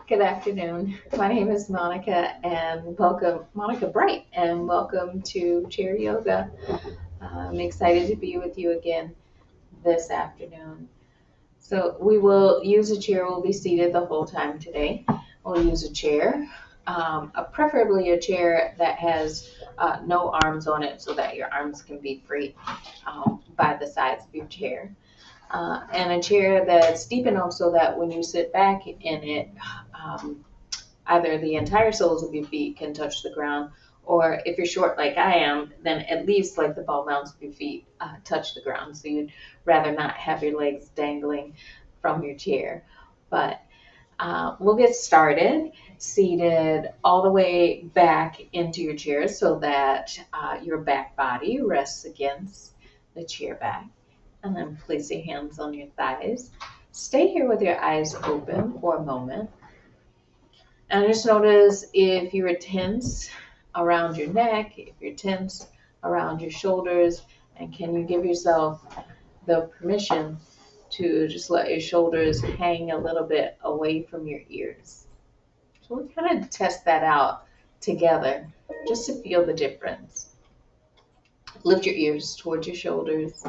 Good afternoon. My name is Monica and welcome, Monica Bright, and welcome to Chair Yoga. I'm excited to be with you again this afternoon. So we will use a chair. We'll be seated the whole time today. We'll use a chair, preferably a chair that has no arms on it so that your arms can be free by the sides of your chair. And a chair that's deep enough so that when you sit back in it, um, either the entire soles of your feet can touch the ground, or if you're short like I am, then at least like the ball mounts of your feet touch the ground. So you'd rather not have your legs dangling from your chair. But we'll get started seated all the way back into your chair so that your back body rests against the chair back. And then place your hands on your thighs. Stay here with your eyes open for a moment. And just notice if you're tense around your neck, if you're tense around your shoulders, and can you give yourself the permission to just let your shoulders hang a little bit away from your ears. So we'll kind of test that out together just to feel the difference. Lift your ears towards your shoulders.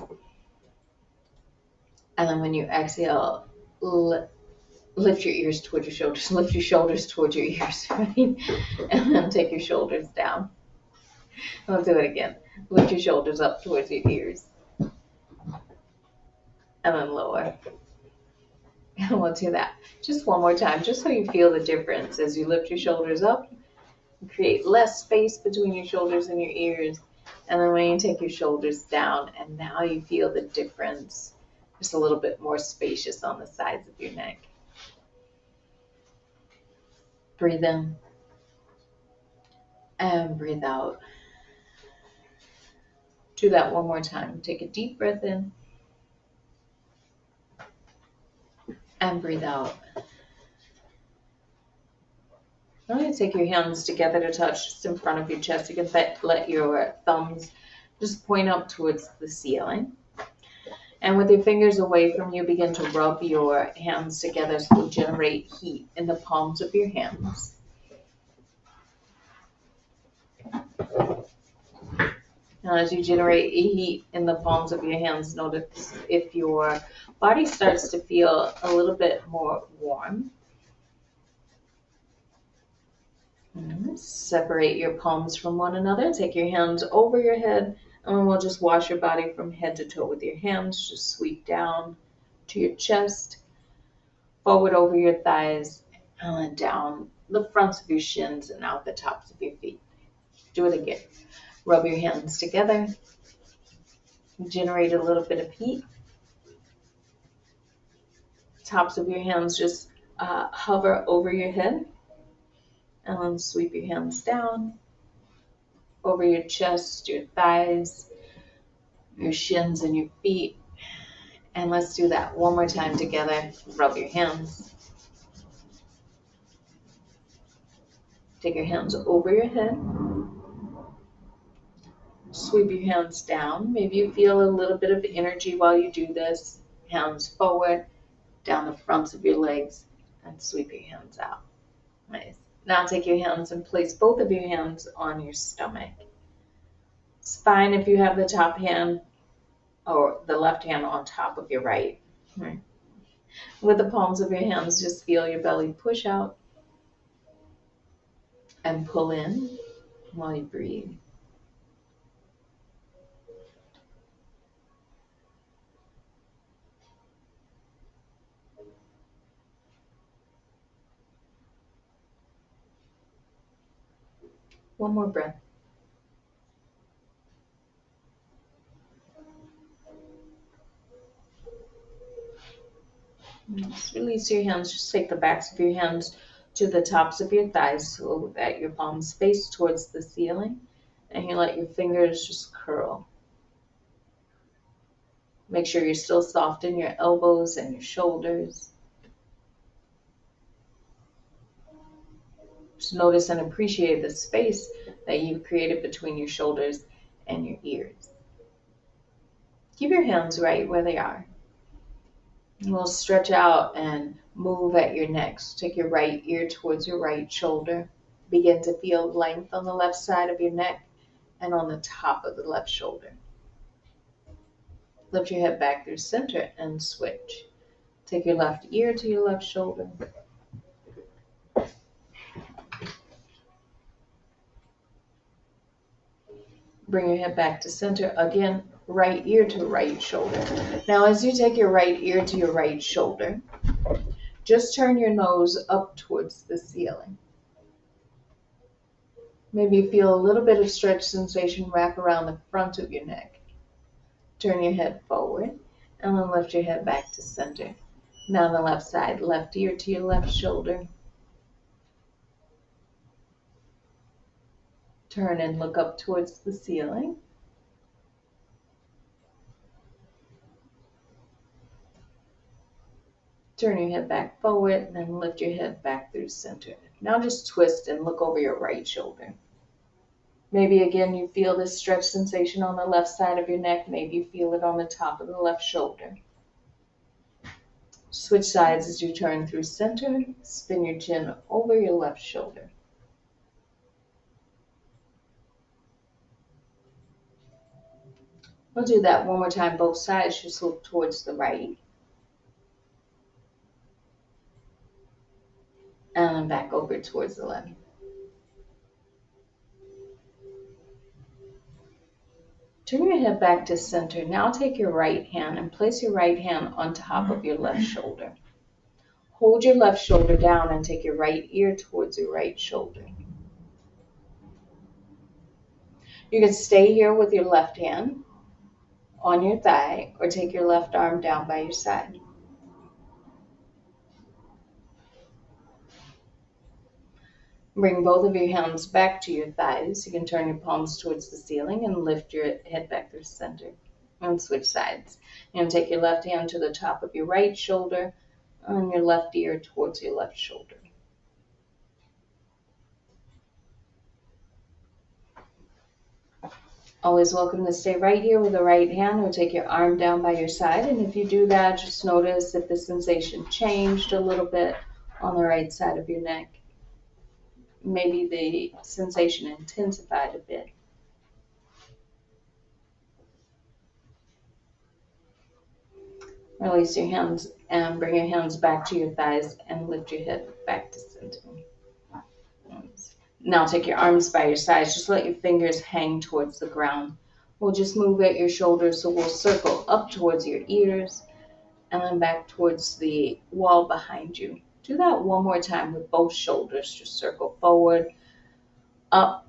And then when you exhale, lift your ears towards your shoulders. Lift your shoulders towards your ears, right? And then take your shoulders down. Let's do it again. Lift your shoulders up towards your ears. And then lower. And we'll do that just one more time, just so you feel the difference as you lift your shoulders up. Create less space between your shoulders and your ears. And then when you take your shoulders down, and now you feel the difference. Just a little bit more spacious on the sides of your neck. Breathe in and breathe out. Do that one more time. Take a deep breath in and breathe out. Now you take your hands together to touch just in front of your chest. You can let your thumbs just point up towards the ceiling. And with your fingers away from you, begin to rub your hands together so you generate heat in the palms of your hands. Now, as you generate heat in the palms of your hands, notice if your body starts to feel a little bit more warm. Separate your palms from one another. Take your hands over your head, and then we'll just wash your body from head to toe with your hands. Just sweep down to your chest, forward over your thighs, and then down the fronts of your shins and out the tops of your feet. Do it again. Rub your hands together. Generate a little bit of heat. Tops of your hands just hover over your head. And then sweep your hands down over your chest, your thighs, your shins, and your feet. And let's do that one more time together. Rub your hands. Take your hands over your head. Sweep your hands down. Maybe you feel a little bit of energy while you do this. Hands forward, down the fronts of your legs, and sweep your hands out. Nice. Now take your hands and place both of your hands on your stomach. It's fine if you have the top hand or the left hand on top of your right. Right. With the palms of your hands, just feel your belly push out and pull in while you breathe. One more breath. Just release your hands. Just take the backs of your hands to the tops of your thighs so that your palms face towards the ceiling. And you let your fingers just curl. Make sure you're still soft in your elbows and your shoulders. Just notice and appreciate the space that you've created between your shoulders and your ears. Keep your hands right where they are. And we'll stretch out and Move at your neck. So take your right ear towards your right shoulder. Begin to feel length on the left side of your neck and on the top of the left shoulder. Lift your head back through center and switch. Take your left ear to your left shoulder. Bring your head back to center. Again, right ear to right shoulder. Now, as you take your right ear to your right shoulder, just turn your nose up towards the ceiling. Maybe feel a little bit of stretch sensation wrap around the front of your neck. Turn your head forward and then lift your head back to center. Now the left side, left ear to your left shoulder. Turn and look up towards the ceiling. Turn your head back forward and then lift your head back through center. Now just twist and look over your right shoulder. Maybe again you feel this stretch sensation on the left side of your neck. Maybe you feel it on the top of the left shoulder. Switch sides as you turn through center. Spin your chin over your left shoulder. We'll do that one more time, both sides. Just look towards the right. And then back over towards the left. Turn your head back to center. Now take your right hand and place your right hand on top of your left shoulder. Hold your left shoulder down and take your right ear towards your right shoulder. You can stay here with your left hand on your thigh or take your left arm down by your side. Bring both of your hands back to your thighs. You can turn your palms towards the ceiling and lift your head back through center. And switch sides. And take your left hand to the top of your right shoulder and your left ear towards your left shoulder. Always welcome to stay right here with the right hand or take your arm down by your side. And if you do that, just notice if the sensation changed a little bit on the right side of your neck. Maybe the sensation intensified a bit. Release your hands and bring your hands back to your thighs and lift your head back to center. Now take your arms by your sides. Just let your fingers hang towards the ground. We'll just move at your shoulders, so we'll circle up towards your ears and then back towards the wall behind you. Do that one more time with both shoulders. Just circle forward, up,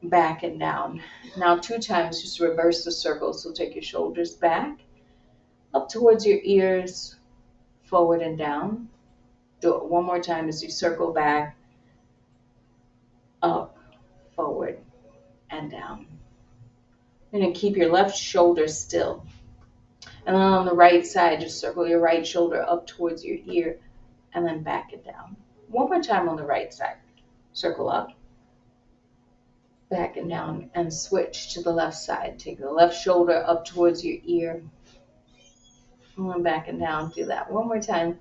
back, and down. Now 2 times, just reverse the circle. So take your shoulders back, up towards your ears, forward and down. Do it one more time as you circle back, up, forward, and down. You're going to keep your left shoulder still. And then on the right side, just circle your right shoulder up towards your ear and then back and down. One more time on the right side. Circle up, back and down, and switch to the left side. Take the left shoulder up towards your ear and then back and down. Do that one more time.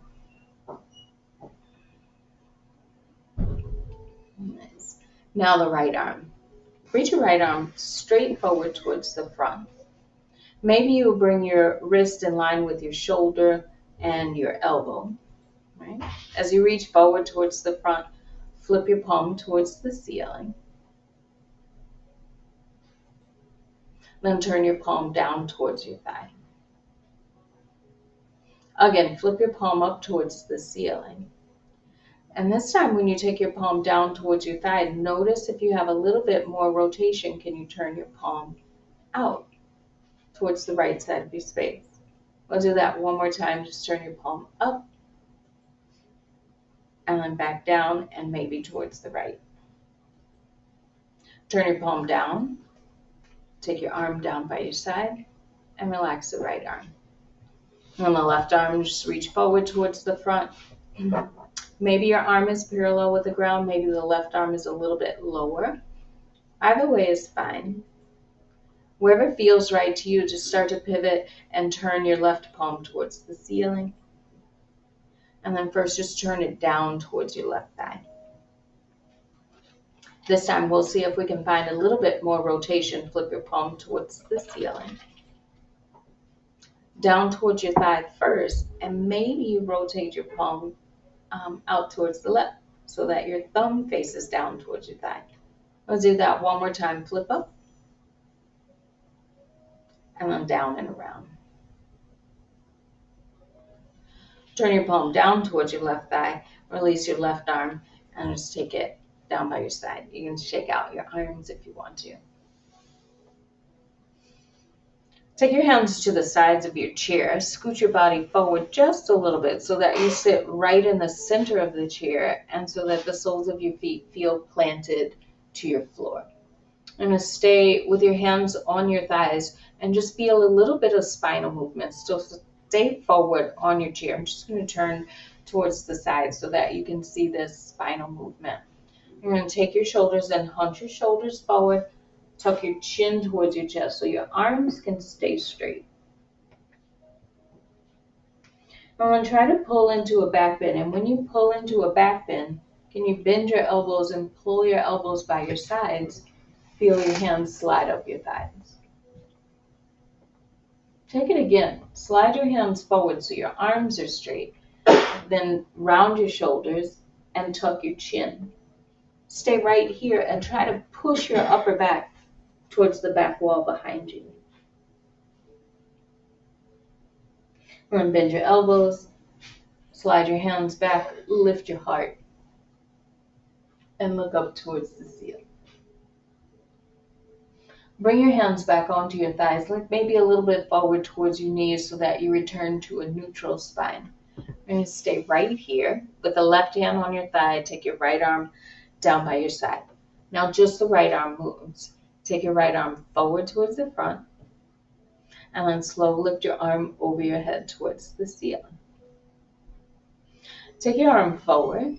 Nice. Now the right arm. Reach your right arm straight forward towards the front. Maybe you bring your wrist in line with your shoulder and your elbow. Right? As you reach forward towards the front, flip your palm towards the ceiling. Then turn your palm down towards your thigh. Again, flip your palm up towards the ceiling. And this time when you take your palm down towards your thigh, notice if you have a little bit more rotation, can you turn your palm out towards the right side of your space? We'll do that one more time. Just turn your palm up and then back down and maybe towards the right. Turn your palm down. Take your arm down by your side and relax the right arm. And on the left arm, just reach forward towards the front. Maybe your arm is parallel with the ground. Maybe the left arm is a little bit lower. Either way is fine. Wherever feels right to you, just start to pivot and turn your left palm towards the ceiling. And then first just turn it down towards your left thigh. This time we'll see if we can find a little bit more rotation. Flip your palm towards the ceiling. Down towards your thigh first, and maybe you rotate your palm out towards the left so that your thumb faces down towards your thigh. Let's do that one more time. Flip up and then down and around. Turn your palm down towards your left thigh, release your left arm, and just take it down by your side. You can shake out your arms if you want to. Take your hands to the sides of your chair. Scoot your body forward just a little bit so that you sit right in the center of the chair and so that the soles of your feet feel planted to your floor. I'm going to stay with your hands on your thighs and just feel a little bit of spinal movement. So stay forward on your chair. I'm just going to turn towards the side so that you can see this spinal movement. You're going to take your shoulders and hunch your shoulders forward. Tuck your chin towards your chest so your arms can stay straight. I'm going to try to pull into a back bend. And when you pull into a back bend, can you bend your elbows and pull your elbows by your sides? Feel your hands slide up your thighs. Take it again. Slide your hands forward so your arms are straight. Then round your shoulders and tuck your chin. Stay right here and try to push your upper back towards the back wall behind you. We're going to bend your elbows, slide your hands back, lift your heart, and look up towards the ceiling. Bring your hands back onto your thighs, like maybe a little bit forward towards your knees so that you return to a neutral spine. We're going to stay right here with the left hand on your thigh. Take your right arm down by your side. Now just the right arm moves. Take your right arm forward towards the front, and then slowly lift your arm over your head towards the ceiling. Take your arm forward,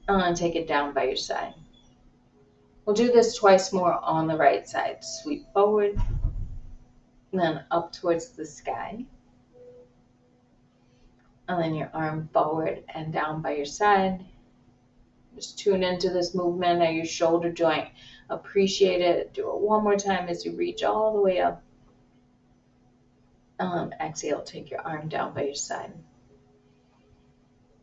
and then take it down by your side. We'll do this twice more on the right side. Sweep forward, and then up towards the sky. And then your arm forward and down by your side. Just tune into this movement at your shoulder joint. Appreciate it. Do it one more time as you reach all the way up. Exhale, take your arm down by your side.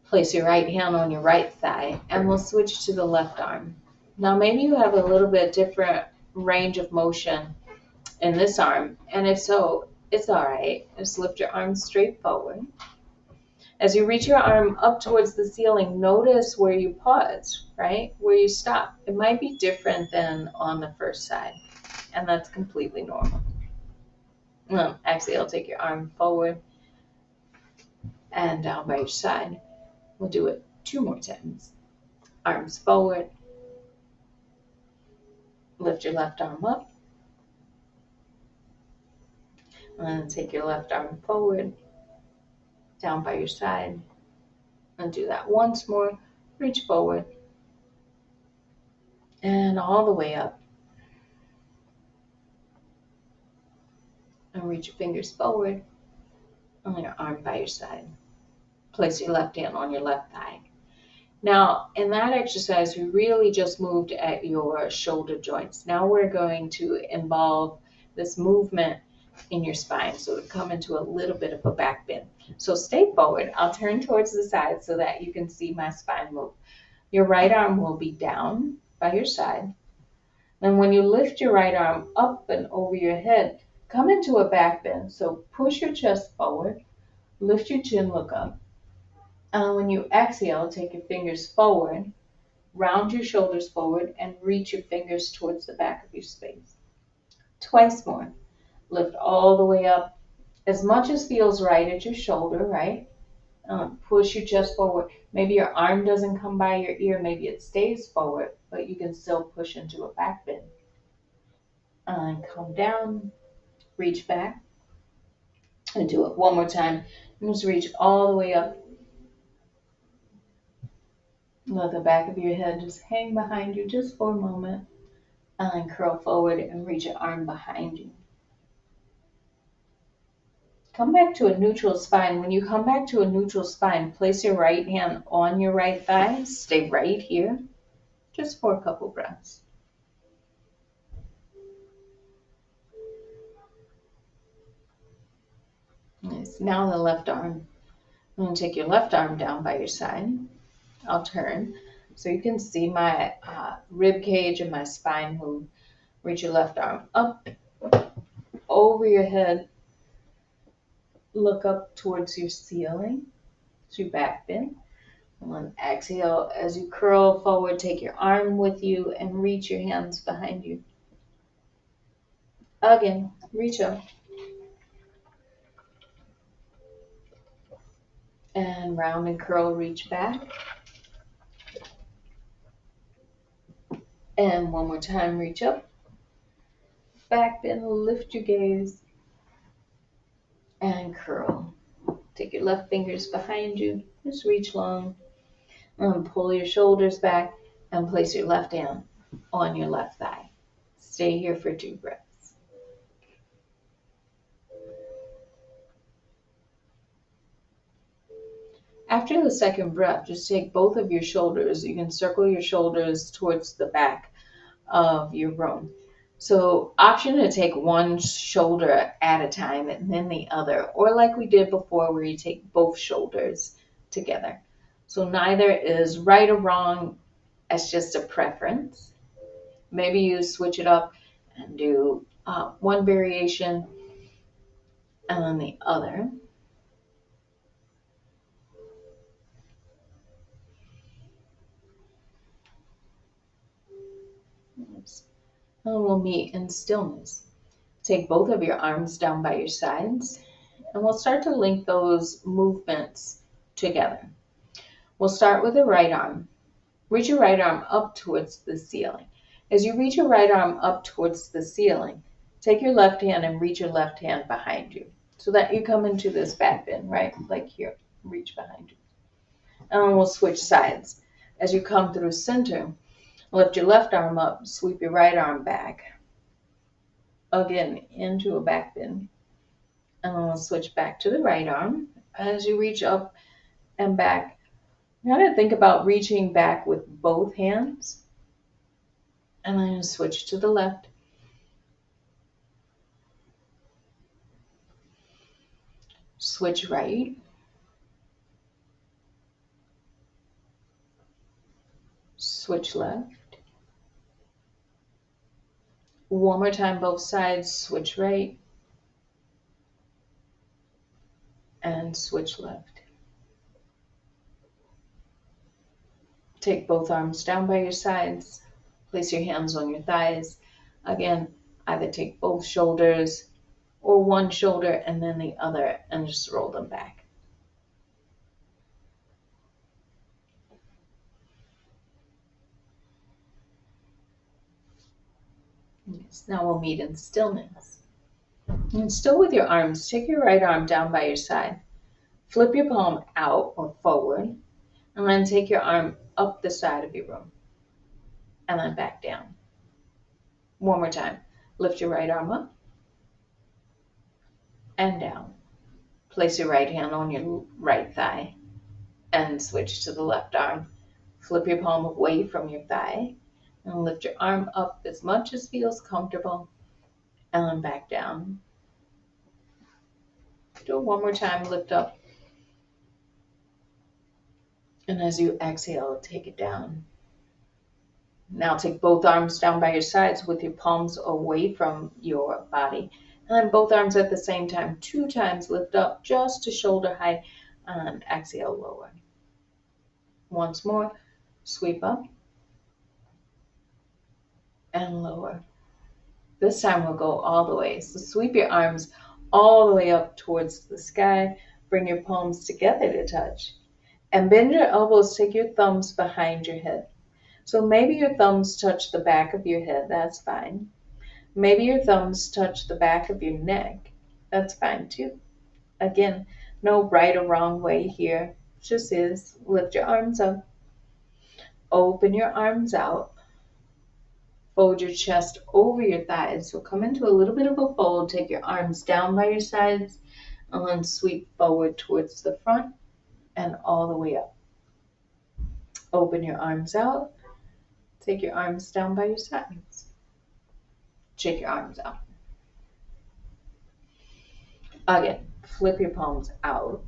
Place your right hand on your right thigh, and we'll switch to the left arm. Now maybe you have a little bit different range of motion in this arm, and if so, it's all right. Just lift your arm straight forward. As you reach your arm up towards the ceiling, notice where you pause, right? Where you stop. It might be different than on the first side, and that's completely normal. Exhale, take your arm forward and down by your side. We'll do it 2 more times. Arms forward. Lift your left arm up. And then take your left arm forward, down by your side. And do that once more. Reach forward. And all the way up. And reach your fingers forward. And your arm by your side. Place your left hand on your left thigh. Now, in that exercise, we really just moved at your shoulder joints. Now we're going to involve this movement in your spine, so to come into a little bit of a back bend. So stay forward. I'll turn towards the side so that you can see my spine move. Your right arm will be down by your side. Then when you lift your right arm up and over your head, come into a back bend. So push your chest forward, lift your chin, look up. And when you exhale, take your fingers forward, round your shoulders forward, and reach your fingers towards the back of your space. Twice more. Lift all the way up, as much as feels right at your shoulder, right? Push your chest forward. Maybe your arm doesn't come by your ear, maybe it stays forward, but you can still push into a back bend. And come down, reach back, and do it one more time. And just reach all the way up. Let the back of your head just hang behind you just for a moment. And then curl forward and reach your arm behind you. Come back to a neutral spine. When you come back to a neutral spine, place your right hand on your right thigh. Stay right here, just for a couple breaths. Nice. Now the left arm. I'm going to take your left arm down by your side. I'll turn so you can see my rib cage and my spine move. Reach your left arm up, over your head. Look up towards your ceiling. So your back bend. And then exhale as you curl forward. Take your arm with you and reach your hands behind you. Again, reach up. And round and curl, reach back. And one more time, reach up. Back bend, lift your gaze. And curl. Take your left fingers behind you. Just reach long. And pull your shoulders back and place your left hand on your left thigh. Stay here for 2 breaths. After the second breath, just take both of your shoulders. You can circle your shoulders towards the back of your room. So option to take one shoulder at a time and then the other, or like we did before where you take both shoulders together. So neither is right or wrong, it's just a preference. Maybe you switch it up and do one variation and then the other. And we'll meet in stillness. Take both of your arms down by your sides, and we'll start to link those movements together. We'll start with the right arm. Reach your right arm up towards the ceiling. As you reach your right arm up towards the ceiling, take your left hand and reach your left hand behind you so that you come into this back bend, right? Like here, reach behind you. And then we'll switch sides. As you come through center, lift your left arm up, sweep your right arm back. Again, into a back bend. And then we'll switch back to the right arm. As you reach up and back, you gotta think about reaching back with both hands. And then switch to the left. Switch right. Switch left. One more time, both sides. Switch right. And switch left. Take both arms down by your sides. Place your hands on your thighs. Again, either take both shoulders or one shoulder and then the other and just roll them back. Yes, now we'll meet in stillness. And still with your arms, take your right arm down by your side. Flip your palm out or forward, and then take your arm up the side of your room, and then back down. One more time. Lift your right arm up and down. Place your right hand on your right thigh and switch to the left arm. Flip your palm away from your thigh and lift your arm up as much as feels comfortable and then back down. Do it one more time. Lift up. And as you exhale, take it down. Now take both arms down by your sides with your palms away from your body. And then both arms at the same time. 2 times lift up just to shoulder height and exhale lower. Once more, sweep up and lower. This time we'll go all the way. So sweep your arms all the way up towards the sky. Bring your palms together to touch. And bend your elbows, take your thumbs behind your head. So maybe your thumbs touch the back of your head, that's fine. Maybe your thumbs touch the back of your neck, that's fine too. Again, no right or wrong way here, it just is. Lift your arms up, open your arms out, fold your chest over your thighs. So come into a little bit of a fold, take your arms down by your sides, And then sweep forward towards the front and all the way up. Open your arms out. Take your arms down by your sides. Shake your arms out. Again, flip your palms out.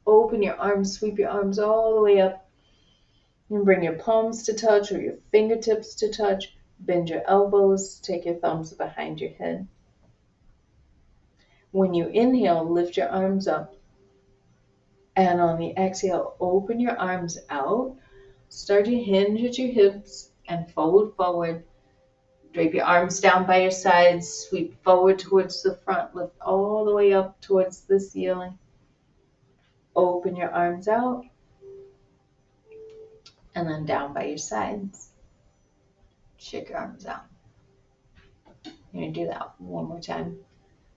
Open your arms, sweep your arms all the way up. And bring your palms to touch or your fingertips to touch. Bend your elbows. Take your thumbs behind your head. When you inhale, lift your arms up. And on the exhale, open your arms out. Start to hinge at your hips and fold forward. Drape your arms down by your sides. Sweep forward towards the front. Lift all the way up towards the ceiling. Open your arms out. And then down by your sides. Shake your arms out. You're going to do that one more time.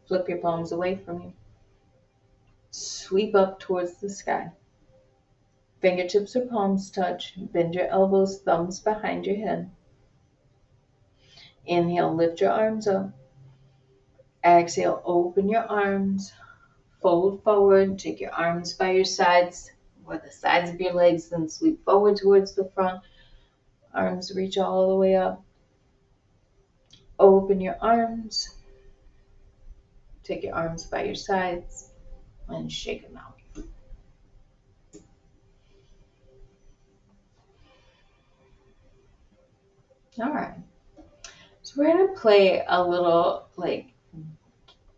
Flip your palms away from you. Sweep up towards the sky. Fingertips or palms touch. Bend your elbows, thumbs behind your head. Inhale, lift your arms up. Exhale, open your arms. Fold forward. Take your arms by your sides or the sides of your legs. Then sweep forward towards the front. Arms reach all the way up. Open your arms. Take your arms by your sides and shake them out. All right. So we're going to play a little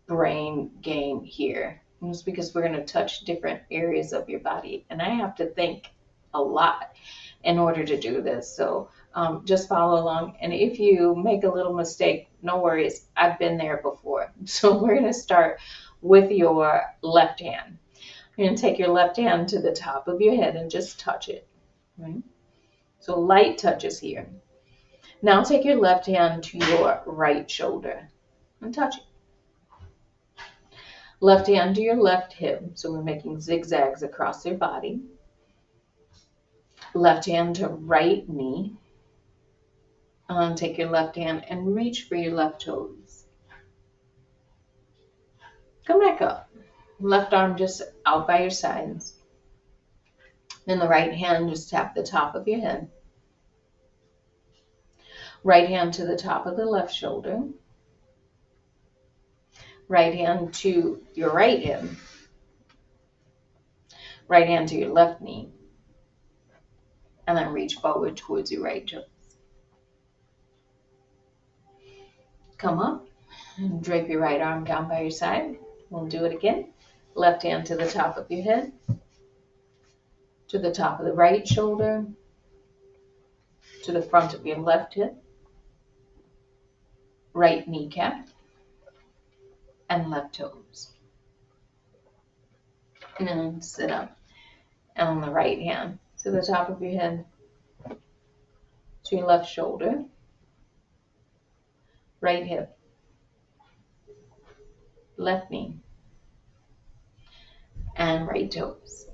brain game here. Just because we're going to touch different areas of your body. And I have to think a lot in order to do this. So just follow along. And if you make a little mistake, no worries. I've been there before. So we're going to start with your left hand. You're going to take your left hand to the top of your head and just touch it. Right? So light touches here. Now take your left hand to your right shoulder and touch it. Left hand to your left hip. So we're making zigzags across your body. Left hand to right knee. Take your left hand and reach for your left toes. Come back up. Left arm just out by your sides. Then the right hand just tap the top of your head. Right hand to the top of the left shoulder. Right hand to your right hip. Right hand to your left knee. And then reach forward towards your right toes. Come up and drape your right arm down by your side. We'll do it again. Left hand to the top of your head. To the top of the right shoulder. To the front of your left hip. Right kneecap. And left toes. And then sit up. And on the right hand to the top of your head. To your left shoulder. Right hip. Left knee. And right toes.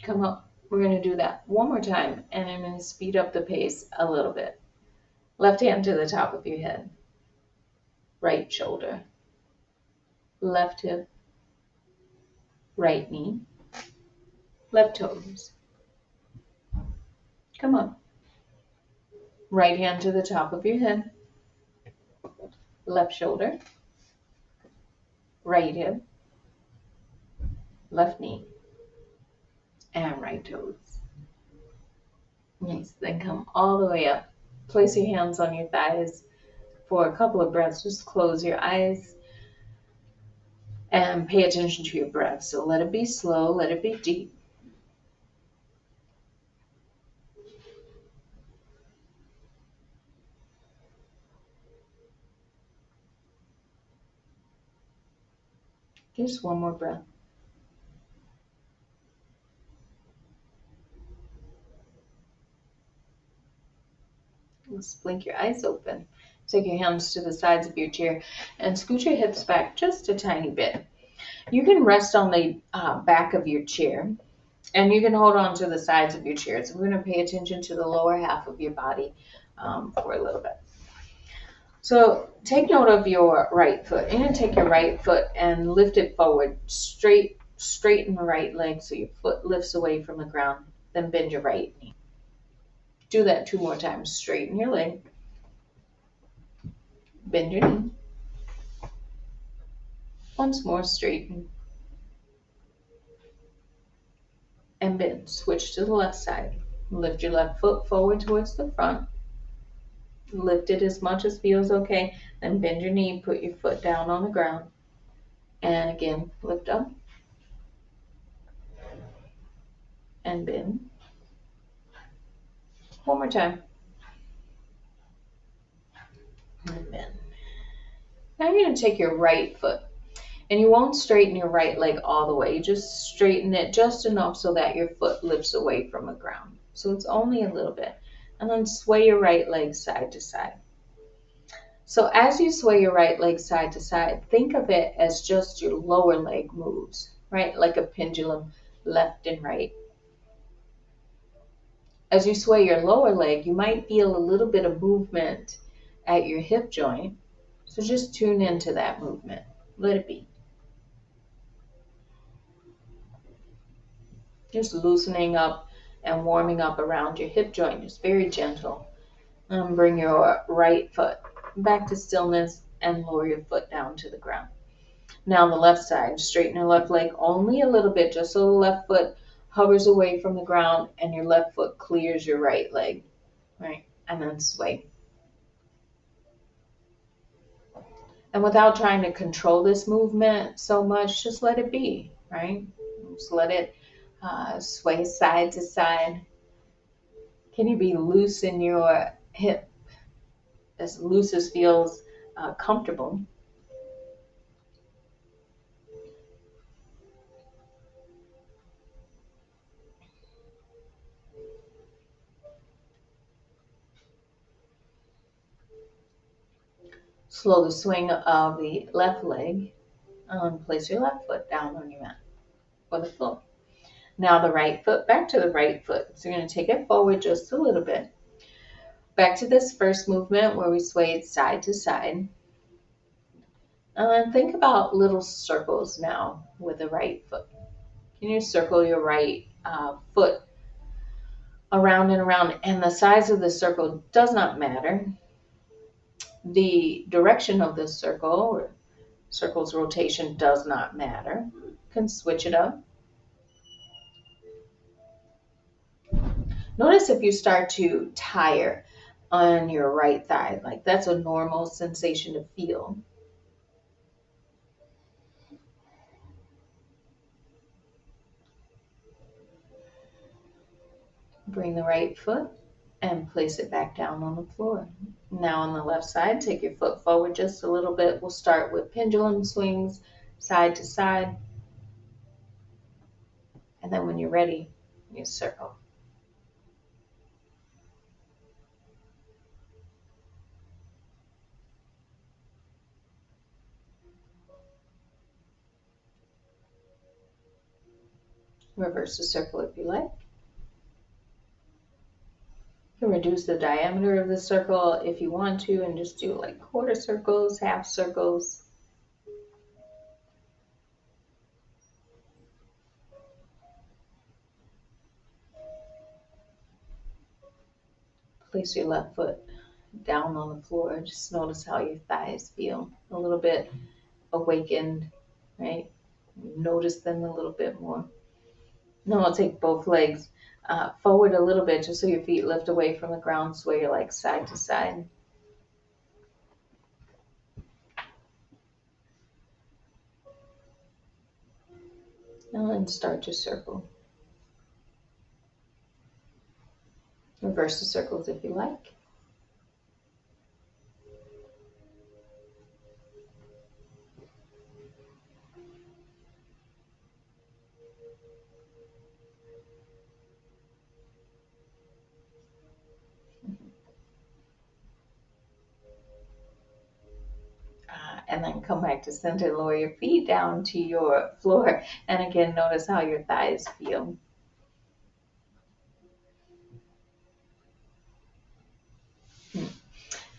Come up. We're going to do that one more time. And I'm going to speed up the pace a little bit. Left hand to the top of your head. Right shoulder. Left hip. Right knee. Left toes. Come up. Right hand to the top of your head. Left shoulder. Right hip. Left knee. And right toes. Nice. Then come all the way up. Place your hands on your thighs for a couple of breaths. Just close your eyes and pay attention to your breath. So let it be slow. Let it be deep. Just one more breath. Just blink your eyes open. Take your hands to the sides of your chair and scoot your hips back just a tiny bit. You can rest on the back of your chair and you can hold on to the sides of your chair. So we're going to pay attention to the lower half of your body for a little bit. So take note of your right foot. You're going to take your right foot and lift it forward, straighten the right leg so your foot lifts away from the ground. Then bend your right knee. Do that 2 more times. Straighten your leg, bend your knee. Once more, straighten and bend. Switch to the left side. Lift your left foot forward towards the front. Lift it as much as feels okay. Then bend your knee, put your foot down on the ground. And again, lift up and bend. One more time. And bend. Now you're going to take your right foot. And you won't straighten your right leg all the way. You just straighten it just enough so that your foot lifts away from the ground. So it's only a little bit. And then sway your right leg side to side. So as you sway your right leg side to side, think of it as just your lower leg moves, right? Like a pendulum, left and right. As you sway your lower leg, you might feel a little bit of movement at your hip joint. So just tune into that movement. Let it be. Just loosening up and warming up around your hip joint. Just very gentle. And bring your right foot back to stillness and lower your foot down to the ground. Now on the left side, straighten your left leg only a little bit, just so the left foot hovers away from the ground and your left foot clears your right leg, right? And then sway. And without trying to control this movement so much, just let it be, right? Just let it sway side to side. Can you be loose in your hip, as loose as feels comfortable? Slow the swing of the left leg. Place your left foot down on your mat or the floor. Now the right foot, back to the right foot. So you're going to take it forward just a little bit. Back to this first movement where we swayed side to side. And then think about little circles now with the right foot. Can you circle your right foot around and around? And the size of the circle does not matter. The direction of this circle, or circle's rotation, does not matter. You can switch it up. Notice if you start to tire on your right thigh, like that's a normal sensation to feel. Bring the right foot and place it back down on the floor. Now on the left side, take your foot forward just a little bit. We'll start with pendulum swings, side to side. And then when you're ready, you circle. Reverse the circle if you like. You can reduce the diameter of the circle if you want to and just do like quarter circles, half circles. Place your left foot down on the floor. Just notice how your thighs feel. A little bit awakened, right? Notice them a little bit more. Now I'll take both legs forward a little bit just so your feet lift away from the ground, sway your legs side to side. Now then start your circle. Reverse the circles if you like. And then come back to center, lower your feet down to your floor. And again, notice how your thighs feel.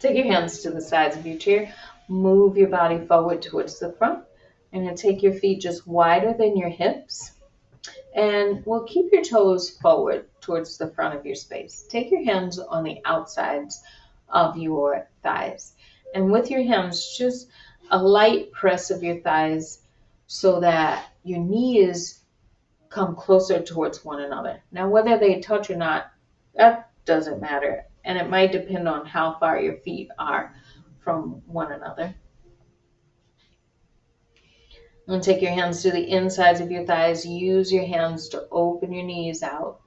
Take your hands to the sides of your chair. Move your body forward towards the front. And then take your feet just wider than your hips. And we'll keep your toes forward towards the front of your space. Take your hands on the outsides of your thighs. And with your hands, just a light press of your thighs so that your knees come closer towards one another. Now, whether they touch or not, that doesn't matter. And it might depend on how far your feet are from one another. And take your hands to the insides of your thighs. Use your hands to open your knees out.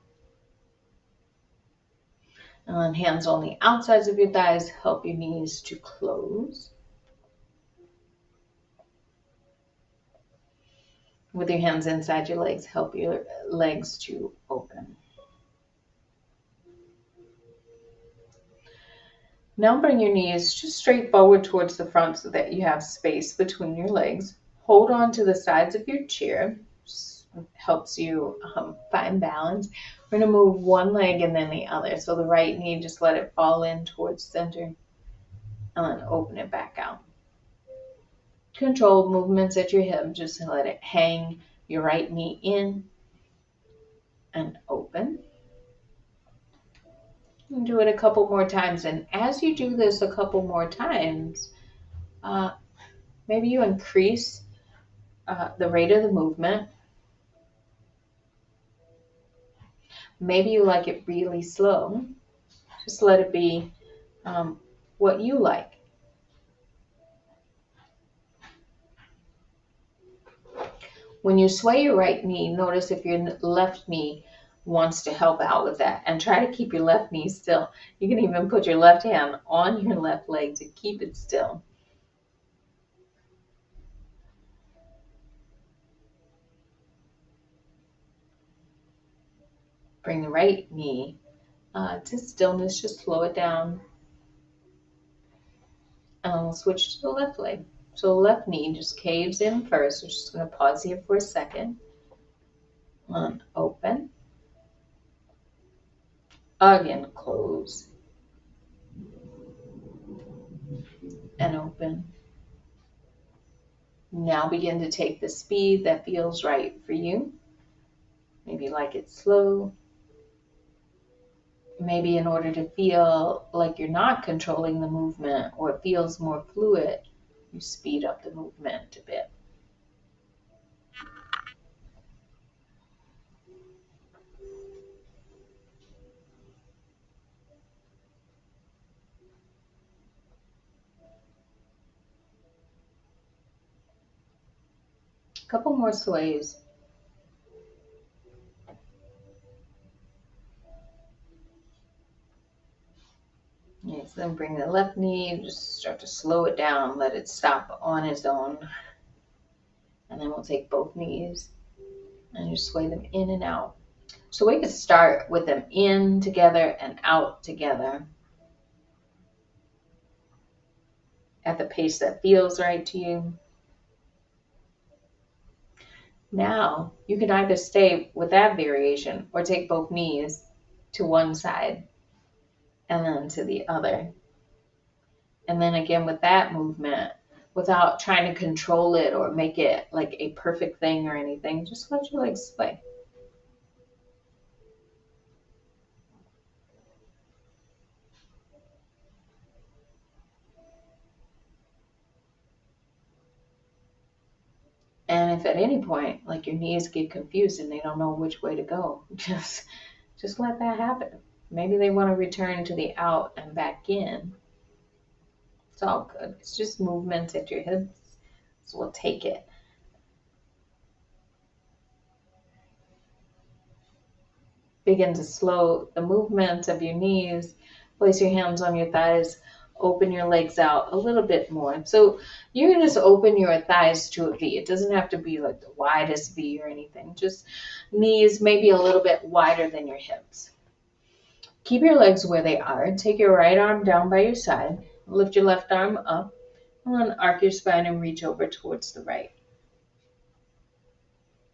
And then hands on the outsides of your thighs, help your knees to close. With your hands inside your legs, help your legs to open. Now bring your knees just straight forward towards the front so that you have space between your legs. Hold on to the sides of your chair. Just helps you find balance. We're going to move one leg and then the other. So the right knee, just let it fall in towards center and then open it back out. Controlled movements at your hip. Just let it hang your right knee in and open. And do it a couple more times. And as you do this a couple more times, maybe you increase the rate of the movement. Maybe you like it really slow. Just let it be what you like. When you sway your right knee, notice if your left knee wants to help out with that, and try to keep your left knee still. You can even put your left hand on your left leg to keep it still. Bring the right knee to stillness, just slow it down. And we'll switch to the left leg. So the left knee just caves in first. We're just going to pause here for a second. And open. Again, close. And open. Now begin to take the speed that feels right for you. Maybe like it slow. Maybe in order to feel like you're not controlling the movement or it feels more fluid, you speed up the movement a bit. A couple more sways. Yes, then bring the left knee, just start to slow it down, let it stop on its own. And then we'll take both knees and just sway them in and out. So we could start with them in together and out together at the pace that feels right to you. Now you can either stay with that variation or take both knees to one side and then to the other. And then again with that movement, without trying to control it or make it like a perfect thing or anything, just let your legs sway. And if at any point, like your knees get confused and they don't know which way to go, just let that happen. Maybe they want to return to the out and back in. It's all good. It's just movements at your hips. So we'll take it. Begin to slow the movement of your knees. Place your hands on your thighs. Open your legs out a little bit more. So you can just open your thighs to a V. It doesn't have to be like the widest V or anything. Just knees maybe a little bit wider than your hips. Keep your legs where they are. Take your right arm down by your side. Lift your left arm up. And then arc your spine and reach over towards the right.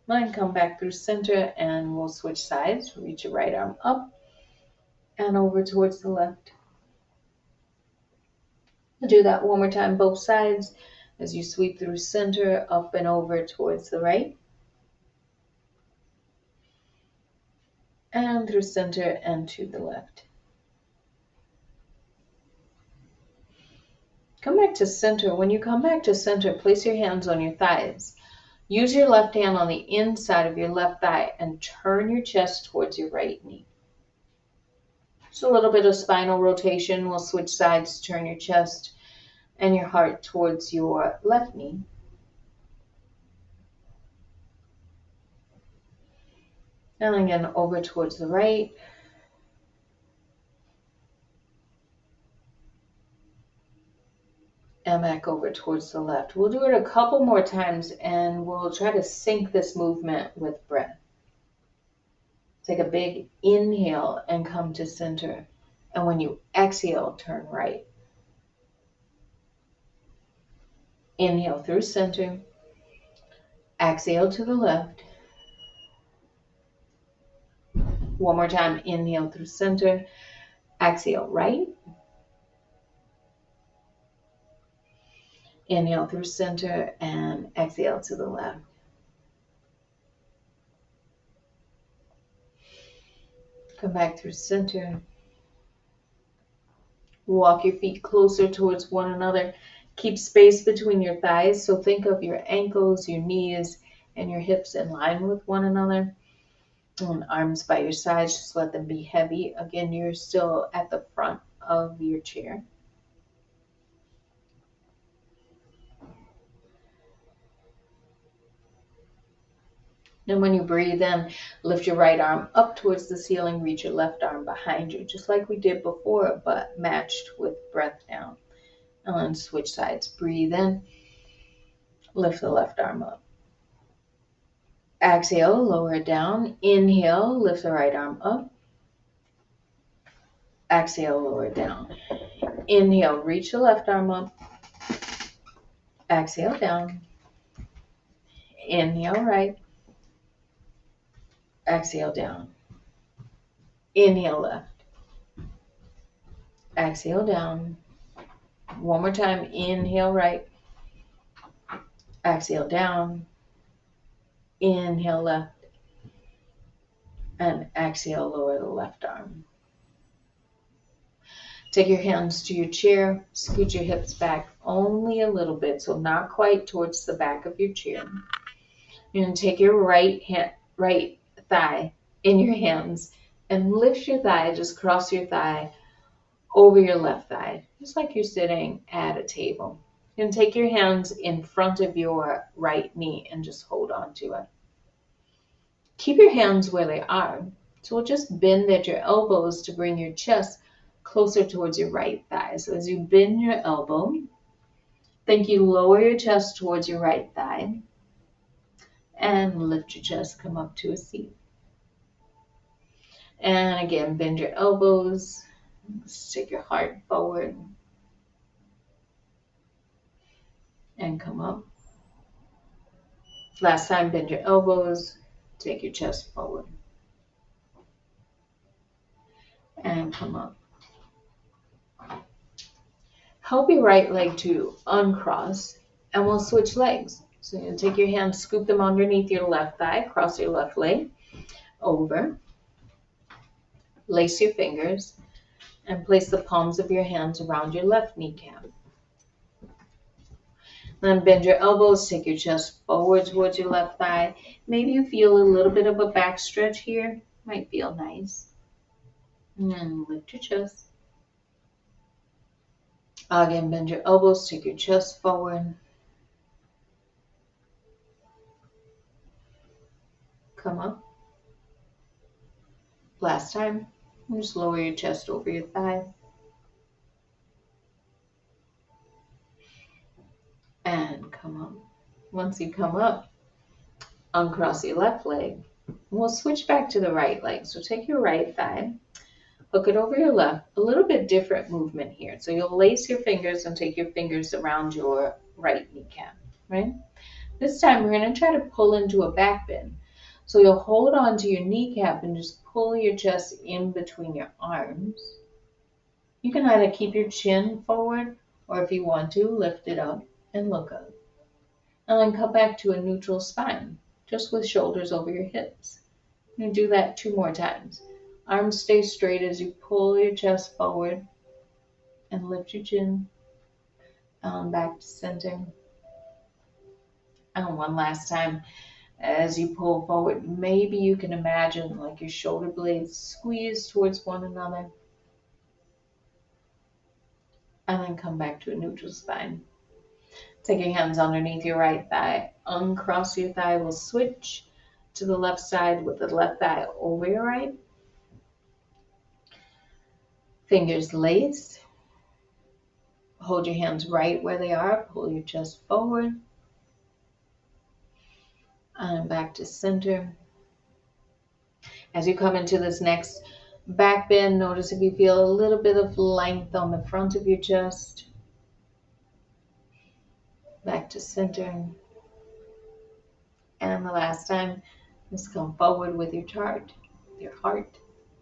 Then come back through center and we'll switch sides. Reach your right arm up and over towards the left. Do that one more time, both sides, as you sweep through center, up and over towards the right, and through center and to the left. Come back to center. When you come back to center, place your hands on your thighs. Use your left hand on the inside of your left thigh and turn your chest towards your right knee. Just a little bit of spinal rotation. We'll switch sides, turn your chest and your heart towards your left knee. And again, over towards the right. And back over towards the left. We'll do it a couple more times and we'll try to sync this movement with breath. Take a big inhale and come to center. And when you exhale, turn right. Inhale through center. Exhale to the left. One more time. Inhale through center. Exhale right. Inhale through center and exhale to the left. Come back through center. Walk your feet closer towards one another. Keep space between your thighs. So think of your ankles, your knees, and your hips in line with one another. And arms by your sides, just let them be heavy. Again, you're still at the front of your chair. And when you breathe in, lift your right arm up towards the ceiling, reach your left arm behind you, just like we did before, but matched with breath now. And then switch sides. Breathe in, lift the left arm up. Exhale, lower it down. Inhale, lift the right arm up. Exhale, lower it down. Inhale, reach the left arm up. Exhale, down. Inhale, right. Exhale, down. Inhale, left. Exhale, down. One more time. Inhale, right. Exhale, down. Inhale, left. And exhale, lower the left arm. Take your hands to your chair. Scoot your hips back only a little bit, so not quite towards the back of your chair. You're going to take your right thigh in your hands and lift your thigh, just cross your thigh over your left thigh, just like you're sitting at a table. You're going to take your hands in front of your right knee and just hold on to it. Keep your hands where they are. So we'll just bend at your elbows to bring your chest closer towards your right thigh. So as you bend your elbow, think you lower your chest towards your right thigh and lift your chest, come up to a seat. And again, bend your elbows, stick your heart forward and come up. Last time, bend your elbows, take your chest forward and come up. Help your right leg to uncross and we'll switch legs. So you're going to take your hands, scoop them underneath your left thigh, cross your left leg over, lace your fingers, and place the palms of your hands around your left kneecap. Then bend your elbows, take your chest forward towards your left thigh. Maybe you feel a little bit of a back stretch here. Might feel nice. And then lift your chest. Again, bend your elbows, take your chest forward. Come up. Last time, just lower your chest over your thigh. And come up. Once you come up, uncross your left leg. We'll switch back to the right leg. So take your right thigh, hook it over your left. A little bit different movement here. So you'll lace your fingers and take your fingers around your right kneecap, right? This time we're going to try to pull into a back bend. So you'll hold on to your kneecap and just pull your chest in between your arms. You can either keep your chin forward Or if you want to, lift it up and look up. And then come back to a neutral spine, just with shoulders over your hips. And do that 2 more times. Arms stay straight as you pull your chest forward and lift your chin. Back to center. And one last time. As you pull forward, maybe you can imagine like your shoulder blades squeeze towards one another. And then come back to a neutral spine. Take your hands underneath your right thigh. Uncross your thigh. We'll switch to the left side with the left thigh over your right. Fingers laced. Hold your hands right where they are. Pull your chest forward. And back to center. As you come into this next back bend, notice if you feel a little bit of length on the front of your chest. Back to center. And the last time, just come forward with your heart,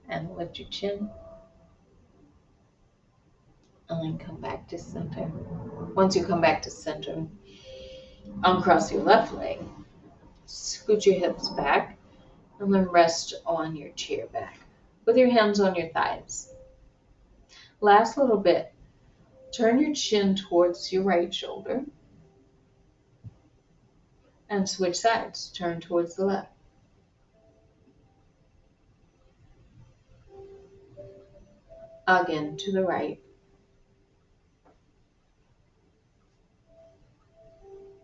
and lift your chin. And then come back to center. Once you come back to center, uncross your left leg. Scoot your hips back, and then rest on your chair back with your hands on your thighs. Last little bit. Turn your chin towards your right shoulder and switch sides. Turn towards the left. Again to the right.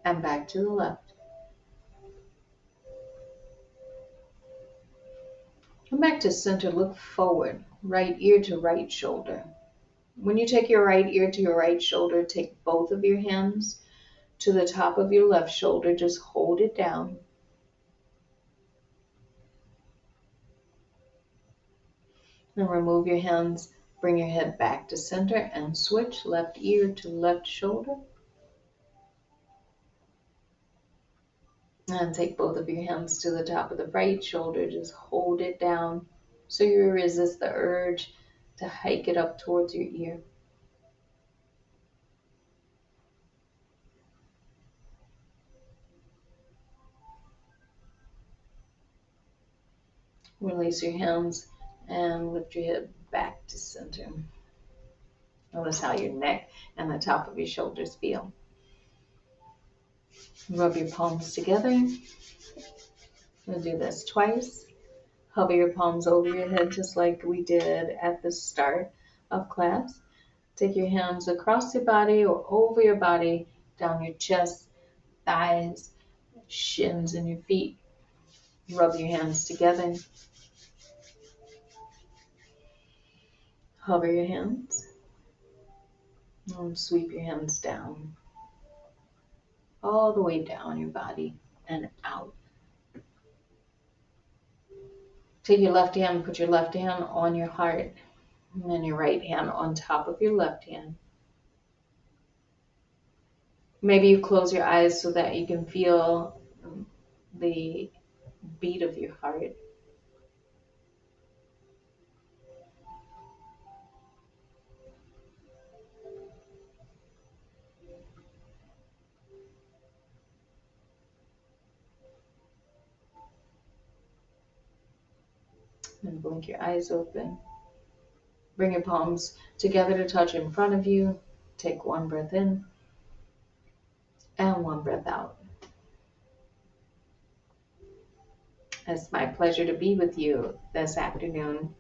And back to the left. Come back to center, look forward, right ear to right shoulder. When you take your right ear to your right shoulder, take both of your hands to the top of your left shoulder, just hold it down. Then remove your hands, bring your head back to center and switch left ear to left shoulder. And take both of your hands to the top of the right shoulder. Just hold it down so you resist the urge to hike it up towards your ear. Release your hands and lift your head back to center. Notice how your neck and the top of your shoulders feel. Rub your palms together. We'll do this twice. Hover your palms over your head just like we did at the start of class. Take your hands across your body or over your body, down your chest, thighs, shins, and your feet. Rub your hands together. Hover your hands. And sweep your hands down. All the way down your body and out. Take your left hand, put your left hand on your heart, and then your right hand on top of your left hand. Maybe you close your eyes so that you can feel the beat of your heart. And blink your eyes open. Bring your palms together to touch in front of you. Take one breath in and one breath out. It's my pleasure to be with you this afternoon.